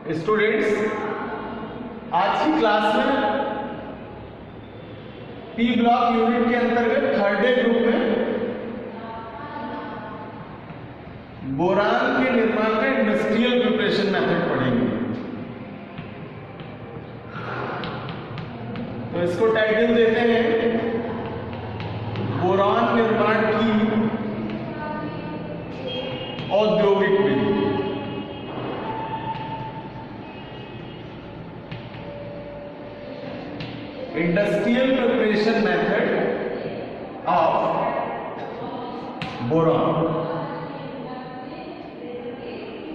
Students, आज की class में पी ब्लॉक यूनिट के अंतर्गत थर्ड डे ग्रुप में बोरान के निर्माण का इंडस्ट्रियल प्रिपरेशन मेथड पढ़ेंगे। तो इसको टाइटल देते हैं बोरान निर्माण की औद्योगिक विधि। Industrial preparation method of boron.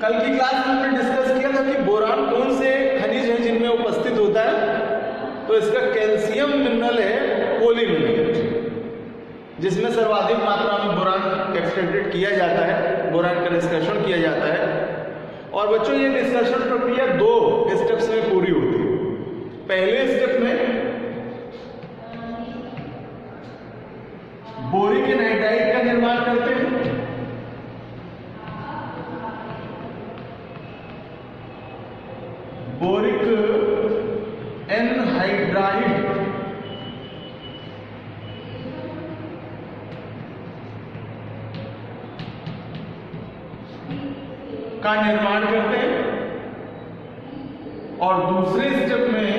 कल की क्लास में हमने डिस्कस किया था कि बोरान कौन से खनिज है जिनमें उपस्थित होता है। तो इसका कैल्शियम मिनरल है पॉलीमिनरेट, जिसमें सर्वाधिक मात्रा में बोरान एक्सट्रैक्टेड किया जाता है, बोरान का निष्कर्षण किया जाता है। और बच्चों, ये निष्कर्षण प्रक्रिया 2 स्टेप्स में पूरी होती है। पहले स्टेप में बोरिक एनहाइड्राइड का निर्माण करते हैं। बोरिक एनहाइड्राइड का निर्माण करते हैं। और दूसरे स्टेप में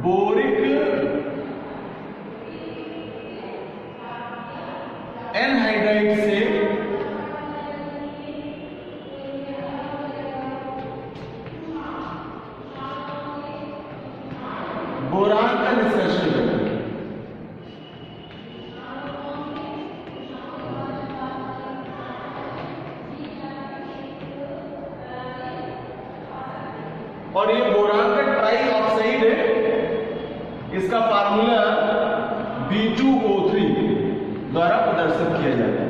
बोरिक एनहाइड्राइड से बोरान का निष्कर्षण करते हैं। और ये बोरान का ट्राई ऑक्साइड है। इसका फार्मूला B2O3 द्वारा प्रदर्शित किया जाता है।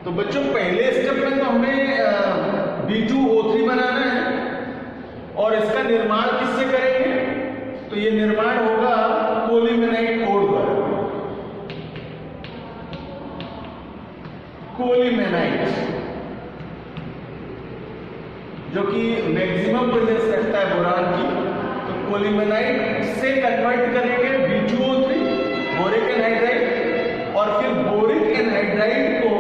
तो बच्चों, पहले स्टेप में तो हमें B2O3 बनाना है। और इसका निर्माण किससे करेंगे? तो ये निर्माण होगा कोलिमेनाइट कोड द्वारा। कोलिमेनाइट जो कि मैक्सिमम प्रेजेंस रखता है बोरान की। तो कोलिमेनाइट से कन्वर्ट करेंगे B2O3 बोरिक एनहाइड्राइड, और फिर बोरिक एनहाइड्राइड को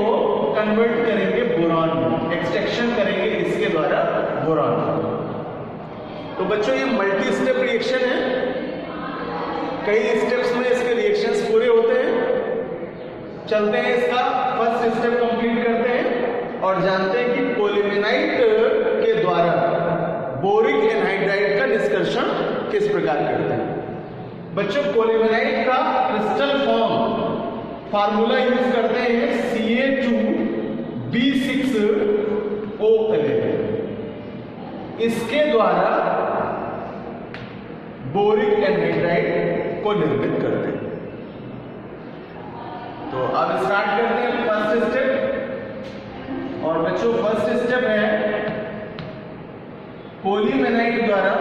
कन्वर्ट करेंगे बोरान में, एक्सट्रैक्शन करेंगे इसके द्वारा बोरान। तो बच्चों, ये मल्टी स्टेप रिएक्शन है। कई स्टेप्स में इसके रिएक्शंस पूरे होते हैं। चलते हैं, इसका फर्स्ट स्टेप कंप्लीट करते हैं और जानते हैं कि कोलिमेनाइट के द्वारा बोरिक एनहाइड्राइड का निष्कर्षण किस प्रकार करते हैं। बच्चों, कोलिमेनाइट का क्रिस्टल फॉर्म फार्मूला यूज करते हैं Ca2B6O11। इसके द्वारा बोरिक एनहाइड्राइड को निर्मित करते हैं। तो अब स्टार्ट करते हैं फर्स्ट स्टेप। और बच्चों, फर्स्ट स्टेप है कोलिमेनाइट द्वारा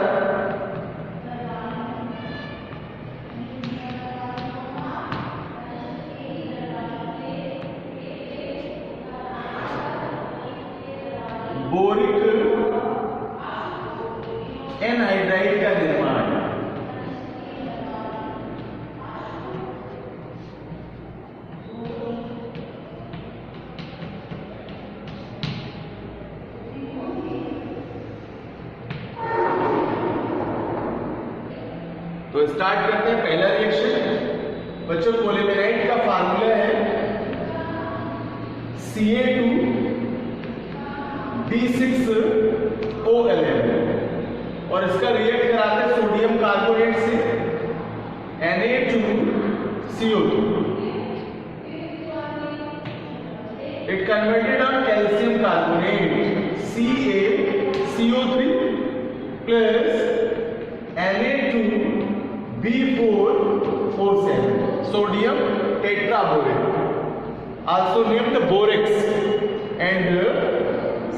बोरिक एनहाइड्राइड का निर्माण। तो स्टार्ट करते हैं पहला रिएक्शन। बच्चों, कोलिमेनाइट का फार्मूला है Ca2B6O11। और इसका रिएक्ट कराते हैं सोडियम कार्बोनेट से Na2CO2। It converted on calcium carbonate CaCO3 plus Na2B4O7 sodium tetraborate, also named borax, and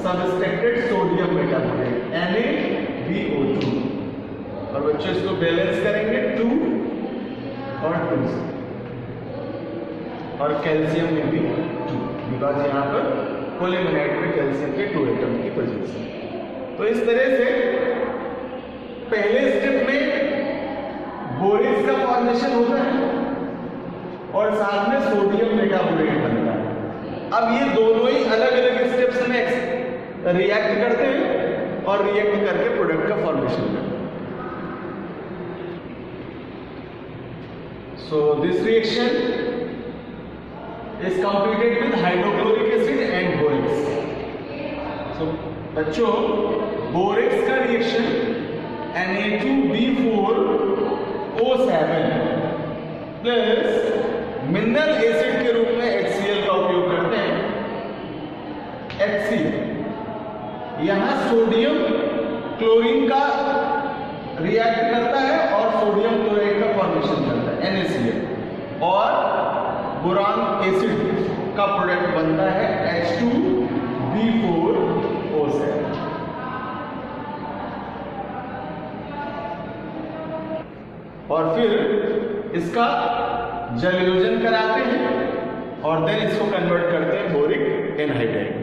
subtracted sodium metaborate NaBO2। और बच्चों इसको बैलेंस करेंगे 2 और 2 से। और कैल्शियम में भी 2, बिकॉज यहाँ पर पोलीमेनाइट में कैल्शियम के 2 एटम की प्रेजेंस है। तो इस तरह से पहले स्टेप में बोरेक्स का फॉर्मेशन होता है और साथ में सोडियम मेटाबोरेट बनता है। अब ये दोनों ही अलग अलग स्टेप्स में रिएक्ट करते हैं और रिएक्ट करके प्रोडक्ट का फॉर्मेशन करते हैं। So this reaction is completed with hydrochloric acid and borax. So बच्चों, बोरेक्स का reaction Na2B4O7 plus mineral acid के रूप में HCl का उपयोग करते हैं। HCl यहां सोडियम क्लोरीन का रिएक्ट करता है और सोडियम क्लोराइड का फॉर्मेशन करता है NaCl, और बोरान एसिड का प्रोडक्ट बनता है H2B4O7। और फिर इसका जलयोजन कराते हैं और देन इसको कन्वर्ट करते हैं boric anhydride.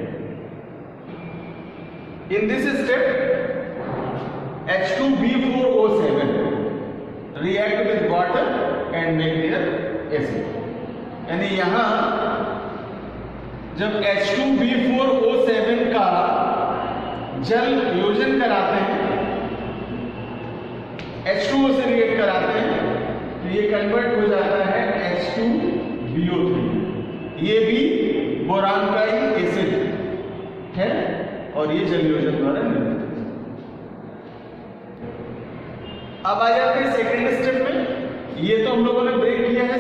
In this step H2B4O7 react with water and make their acid। यानी यहां जब H2B4O7 का जल योजन कराते हैं, H2O से रिएक्ट कराते हैं, तो ये कन्वर्ट हो जाता है H2BO3। ये भी बोरान का ही एसिड है और ये जल योजन द्वारा निर्मित। अब आ जाते हैं सेकेंड स्टेप में। ये तो हम लोगों ने ब्रेक किया है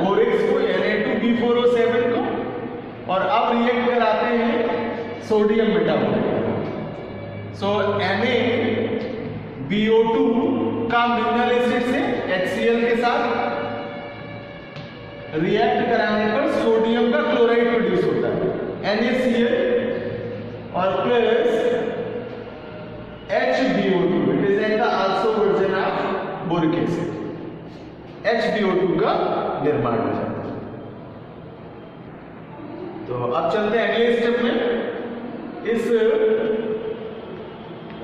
बोरेक्स को, Na2B4O7 को, और अब रिएक्ट कराते हैं सोडियम मेटाबोरेट। सो NaBO2 का मिनरल एसिड से HCl के साथ रिएक्ट कराने पर सोडियम का क्लोराइड प्रोड्यूस होता है NaCl, और plus HBO2, it is an also version of boric acid. HBO2 का निर्माण हो जाता है। तो अब चलते हैं अगले स्टेप में। इस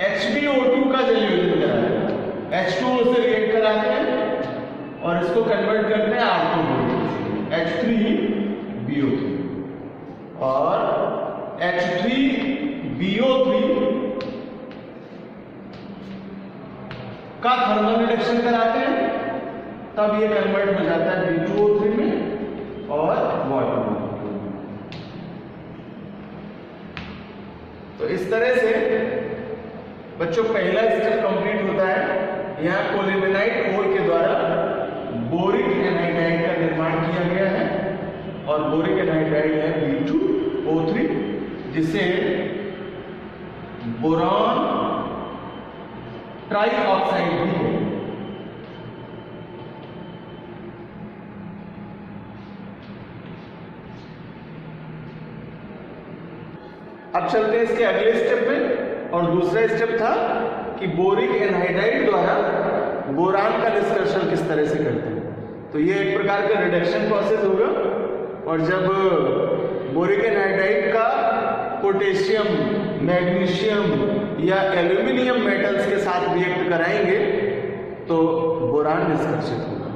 HBO2 का जलयोजन कराते हैं, H2O से रिएक्ट कराते हैं और इसको कन्वर्ट करते हैं R2 H3BO3, और H3BO3 का थर्मल रिडक्शन कराते हैं, तब ये कन्वर्ट हो जाता है B2O3 में और वाटर में। तो इस तरह से बच्चों पहला स्टेप कंप्लीट होता है। यहाँ पोलीमेनाइट ओर के द्वारा बोरिक एनहाइड्राइड का निर्माण किया गया है और बोरिक एनहाइड्राइड है B2O3, जिसे बोरॉन ट्राइऑक्साइड भी है। अब चलते हैं इसके अगले स्टेप में, और दूसरा स्टेप था कि बोरिक एनहाइड्राइड द्वारा बोरान का निष्कर्षण किस तरह से करते हैं। तो ये एक प्रकार का रिडक्शन प्रोसेस होगा, और जब बोरिक एनहाइड्राइड का पोटेशियम, मैग्नीशियम या एल्यूमिनियम मेटल्स के साथ रिएक्ट कराएंगे तो बोरान निष्कर्षित होगा।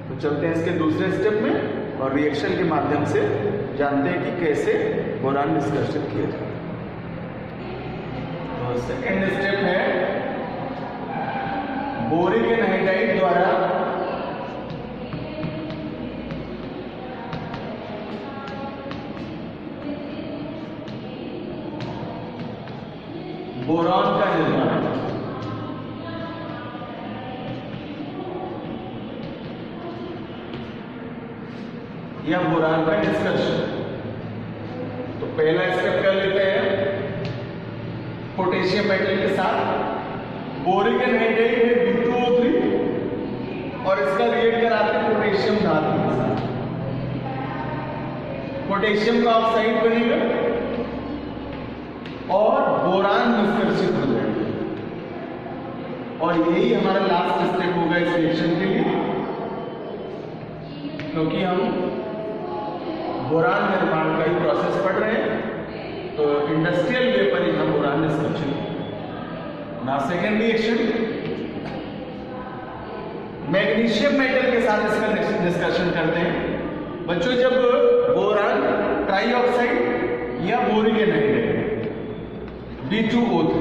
तो चलते हैं इसके दूसरे स्टेप में और रिएक्शन के माध्यम से जानते हैं कि कैसे बोरान निष्कर्षित किया जाए। तो सेकेंड स्टेप है बोरिक एनहाइड्राइड द्वारा बोरॉन का निर्माण। या बोरान का निष्कर्षण। तो पहला स्टेप कर लेते हैं, पोटेशियम मेटल के साथ बोरिक एनहाइड्राइड है B2O3 और इसका रिएक्ट कराते हैं पोटेशियम धातु के साथ। पोटेशियम का ऑक्साइड बनेगा और बोरान निष्कर्षित हो जाएगा, और यही हमारा लास्ट स्टेप होगा इस रिएक्शन के लिए, क्योंकि हम बोरान निर्माण का ही प्रोसेस पढ़ रहे हैं, तो इंडस्ट्रियल वे पर यहाँ बोरान डिस्कशन। ना सेकेंड रिएक्शन मैग्नीशियम मेटल के साथ इसका डिस्कशन करते हैं। बच्चों जब बोरान ट्राइऑक्साइड या बोरिक एनहाइड्राइड B2O3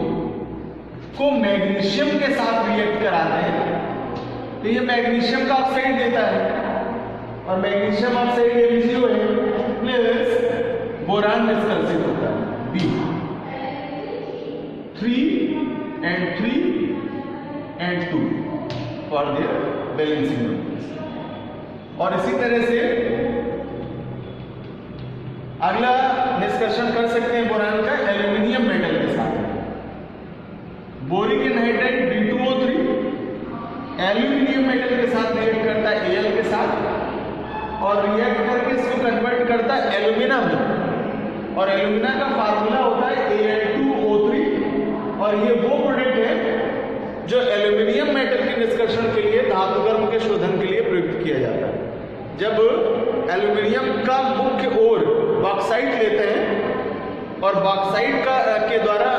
को मैग्नीशियम के साथ रिएक्ट कराते हैं तो ये मैग्नीशियम का ऑक्साइड देता है, और मैग्नीशियम ऑक्साइड MgO है प्लस बोरान निष्कर्षित होता है B 3 and 2 for their balancing. और इसी तरह से अगला डिस्कशन कर सकते हैं बोरान का एल्यूमिनियम मेटल के साथ। Boric anhydride B2O3 aluminium metal के साथ रिएक्ट करता है Al के साथ, और रिएक्ट करके इसको कन्वर्ट करता है एल्यूमिना में, और एल्यूमिना का फार्मूला होता है Al2O3। और ये वो प्रोडक्ट है जो एल्यूमिनियम मेटल के निष्कर्षण के लिए, धातुकर्म के शोधन के लिए प्रयुक्त किया जाता है। जब एल्यूमिनियम का मुख्य ओर बॉक्साइट लेते हैं और बॉक्साइट के द्वारा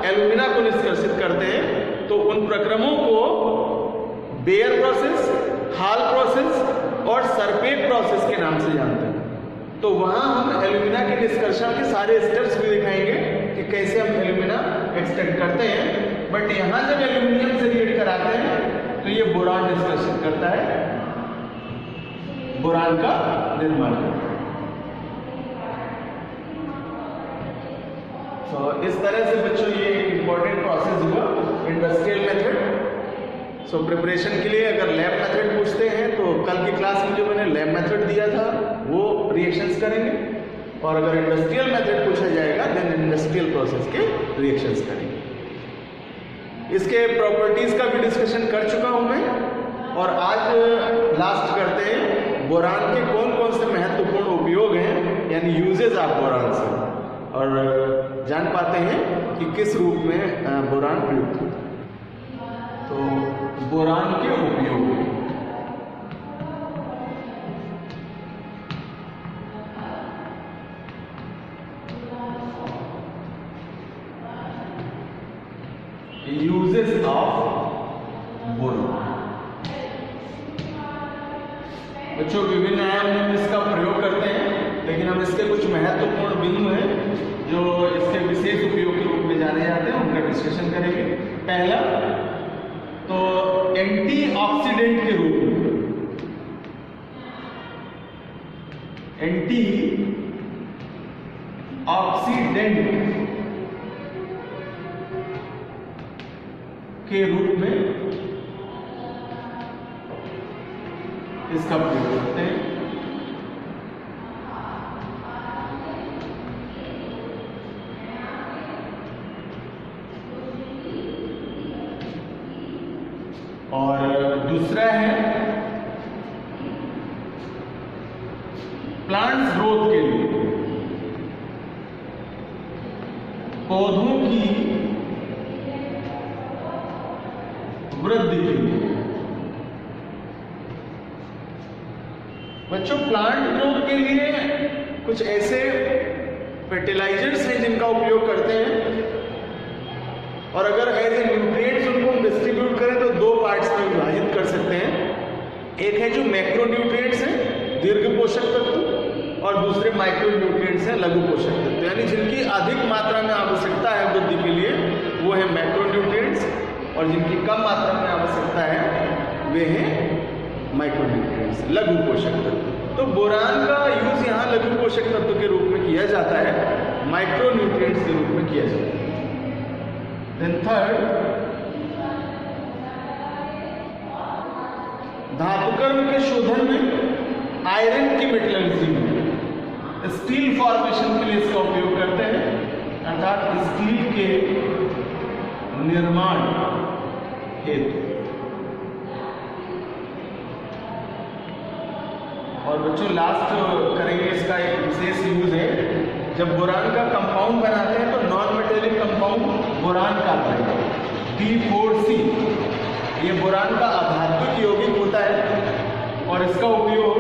एल्यूमिना को निष्कर्षित करते हैं, तो उन प्रक्रमों को बेयर प्रोसेस, हाल प्रोसेस और सरपेट प्रोसेस के नाम से जानते हैं। तो वहां हम एल्यूमिना के निष्कर्षण के सारे स्टेप्स भी दिखाएंगे कि कैसे हम एल्यूमिना एक्सट्रैक्ट करते हैं। बट यहां जब एल्यूमिनियम से रिएक्ट कराते हैं तो ये बोरान निष्कर्षित करता है, बोरान का निर्माण करता है। तो इस तरह से बच्चों ये एक इंपॉर्टेंट प्रोसेस हुआ इंडस्ट्रियल मेथड। सो प्रिपरेशन के लिए अगर लैब मेथड पूछते हैं तो कल की क्लास में जो मैंने लैब मेथड दिया था वो रिएक्शंस करेंगे, और अगर इंडस्ट्रियल मेथड पूछा जाएगा देन इंडस्ट्रियल प्रोसेस के रिएक्शंस करेंगे। इसके प्रॉपर्टीज का भी डिस्कशन कर चुका हूं मैं, और आज लास्ट करते हैं बोरान के कौन कौन से महत्वपूर्ण उपयोग हैं, यानी यूजेज ऑफ बोरान से, और जान पाते हैं कि किस रूप में बोरान प्रयुक्त होता है। तो बोरान के उपयोग, यूजेस ऑफ बोरान। बच्चों विभिन्न आयाम में इसका प्रयोग करते हैं, लेकिन हम इसके कुछ महत्वपूर्ण बिंदु हैं जो इसके विशेष उपयोग के रूप में जाने जाते हैं, उनका डिस्कशन करेंगे। पहला तो एंटीऑक्सीडेंट के रूप में, एंटीऑक्सीडेंट के रूप में इसका प्रयोग करते हैं। और दूसरा है प्लांट्स ग्रोथ के लिए, पौधों की वृद्धि के लिए। बच्चों प्लांट ग्रोथ के लिए कुछ ऐसे फर्टिलाइजर्स हैं जिनका उपयोग करते हैं, और अगर एज ए न्यूट्रिएंट्स उनको हम डिस्ट्रीब्यूट करें तो दो पार्ट्स में विभाजित कर सकते हैं। एक है जो मैक्रो न्यूट्रिएंट्स हैं, दीर्घ पोषक तत्व, और दूसरे माइक्रो न्यूट्रिएंट्स हैं, लघु पोषक तत्व, यानी जिनकी अधिक मात्रा में आवश्यकता है वृद्धि के लिए वो है मैक्रो न्यूट्रिएंट्स, और जिनकी कम मात्रा में आवश्यकता है वे हैं माइक्रो न्यूट्रिएंट्स, लघु पोषक तत्व। तो बोरान का यूज यहाँ लघु पोषक तत्व के रूप में किया जाता है, माइक्रो न्यूट्रिएंट्स के रूप में किया जाता है। देन थर्ड, धातुकर्म के शोधन में, आयरन की मेटलर्जी में, स्टील फॉर्मेशन के लिए इसका उपयोग करते हैं, अर्थात स्टील के निर्माण हेतु। और बच्चों लास्ट करेंगे इसका एक विशेष यूज है, जब बोरान का कंपाउंड बनाते हैं तो नॉन मेटेलिक कंपाउंड बोरान का आता है B4C। ये बोरान का अधात्विक यौगिक होता है, और इसका उपयोग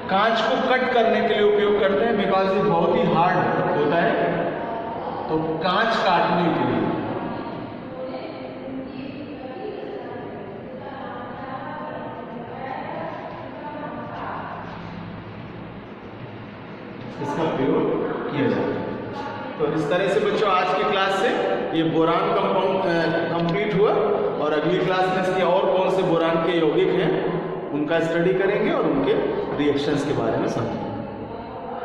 कांच को कट करने के लिए उपयोग करते हैं, बिकॉज ये बहुत ही हार्ड होता है, तो कांच काटने के लिए। इसका प्रयोग किया जाता है। तो इस तरह से बच्चों आज की क्लास से ये बोरान कंपाउंड कंप्लीट हुआ, और अगली क्लास में इसके और कौन से बोरान के यौगिक हैं उनका स्टडी करेंगे और उनके रिएक्शंस के बारे में समझेंगे।